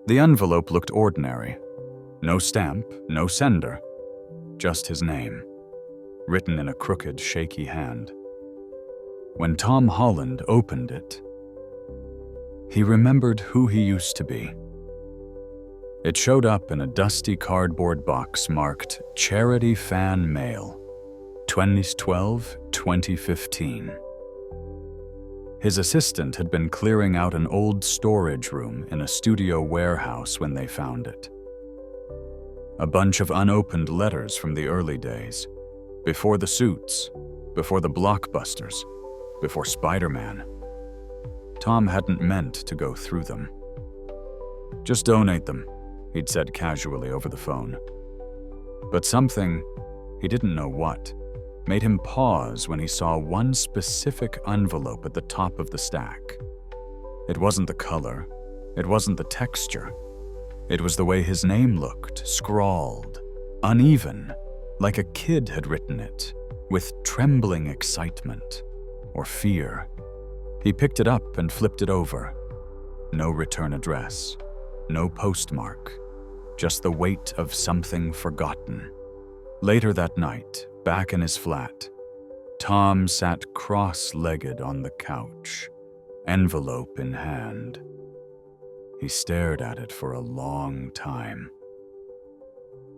The envelope looked ordinary. No stamp, no sender. Just his name, written in a crooked, shaky hand. When Tom Holland opened it, he remembered who he used to be. It showed up in a dusty cardboard box marked Charity Fan Mail, 2012-2015. His assistant had been clearing out an old storage room in a studio warehouse when they found it. A bunch of unopened letters from the early days, before the suits, before the blockbusters, before Spider-Man. Tom hadn't meant to go through them. "Just donate them," he'd said casually over the phone. But something, he didn't know what, made him pause when he saw one specific envelope at the top of the stack. It wasn't the color, it wasn't the texture. It was the way his name looked, scrawled, uneven, like a kid had written it, with trembling excitement or fear. He picked it up and flipped it over. No return address, no postmark, just the weight of something forgotten. Later that night, back in his flat, Tom sat cross-legged on the couch, envelope in hand. He stared at it for a long time.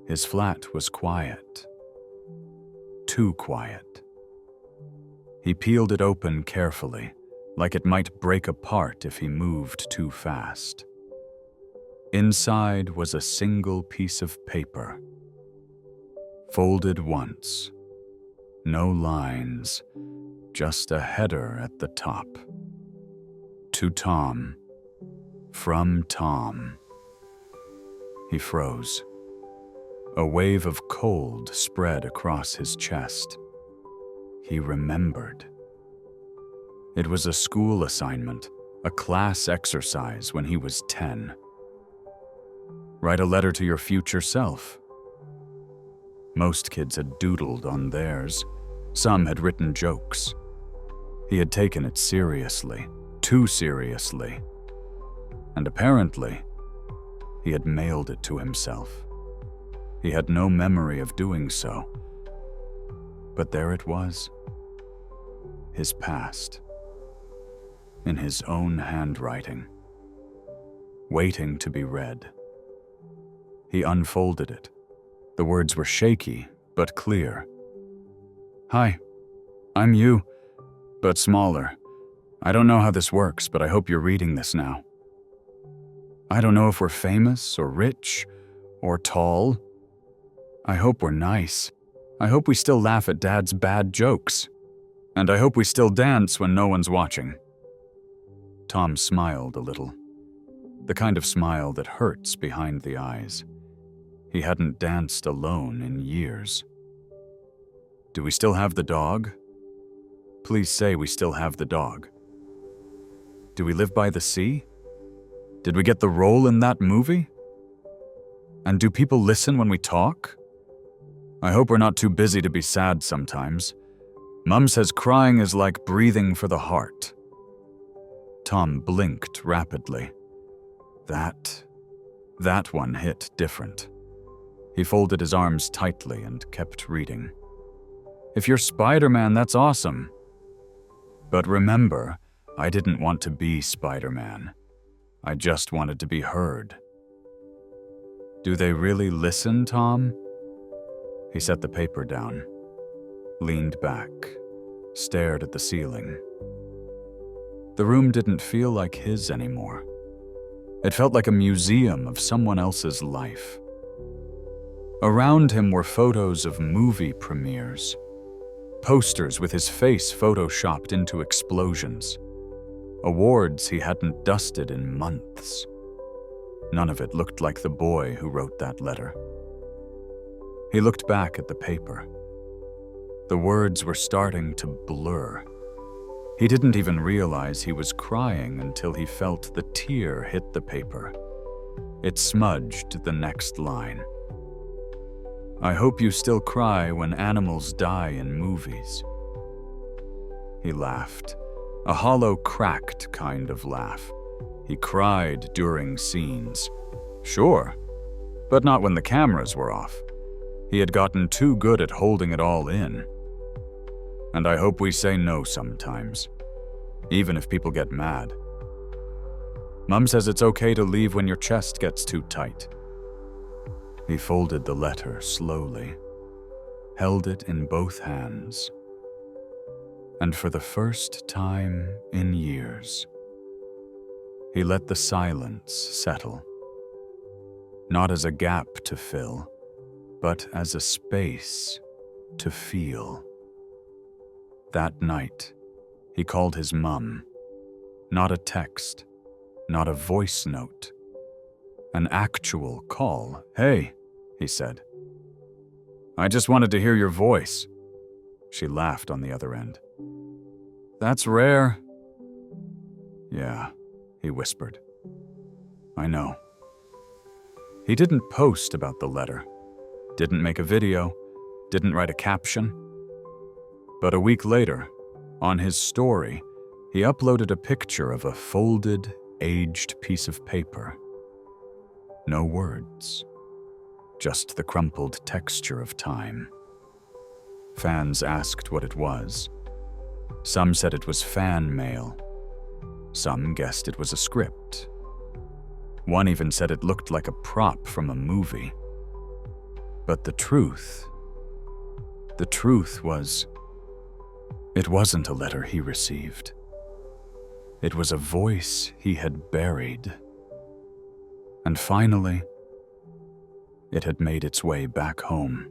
His flat was quiet. Too quiet. He peeled it open carefully, like it might break apart if he moved too fast. Inside was a single piece of paper. Folded once. No lines, just a header at the top. To Tom. From Tom. He froze. A wave of cold spread across his chest. He remembered. It was a school assignment, a class exercise when he was 10. Write a letter to your future self. Most kids had doodled on theirs. Some had written jokes. He had taken it seriously, too seriously. And apparently, he had mailed it to himself. He had no memory of doing so. But there it was. His past. In his own handwriting. Waiting to be read. He unfolded it. The words were shaky, but clear. "Hi, I'm you, but smaller. I don't know how this works, but I hope you're reading this now. I don't know if we're famous or rich or tall. I hope we're nice. I hope we still laugh at Dad's bad jokes. And I hope we still dance when no one's watching." Tom smiled a little. The kind of smile that hurts behind the eyes. He hadn't danced alone in years. "Do we still have the dog? Please say we still have the dog. Do we live by the sea? Did we get the role in that movie? And do people listen when we talk? I hope we're not too busy to be sad sometimes. Mom says crying is like breathing for the heart." Tom blinked rapidly. That one hit different. He folded his arms tightly and kept reading. "If you're Spider-Man, that's awesome. But remember, I didn't want to be Spider-Man. I just wanted to be heard." "Do they really listen, Tom?" He set the paper down, leaned back, stared at the ceiling. The room didn't feel like his anymore. It felt like a museum of someone else's life. Around him were photos of movie premieres, posters with his face photoshopped into explosions, awards he hadn't dusted in months. None of it looked like the boy who wrote that letter. He looked back at the paper. The words were starting to blur. He didn't even realize he was crying until he felt the tear hit the paper. It smudged the next line. "I hope you still cry when animals die in movies." He laughed, a hollow, cracked kind of laugh. He cried during scenes, Sure, but not when the cameras were off. He had gotten too good at holding it all in. And I hope we say no sometimes, even if people get mad. Mom says it's okay to leave when your chest gets too tight. He folded the letter slowly, held it in both hands, and for the first time in years, he let the silence settle, not as a gap to fill, but as a space to feel. That night, he called his mum, not a text, not a voice note, an actual call. "Hey," he said. "I just wanted to hear your voice." She laughed on the other end. "That's rare." "Yeah," he whispered. "I know." He didn't post about the letter, didn't make a video, didn't write a caption. But a week later, on his story, he uploaded a picture of a folded, aged piece of paper. No words, just the crumpled texture of time. Fans asked what it was. Some said it was fan mail. Some guessed it was a script. One even said it looked like a prop from a movie. But the truth was, it wasn't a letter he received. It was a voice he had buried. And finally, it had made its way back home.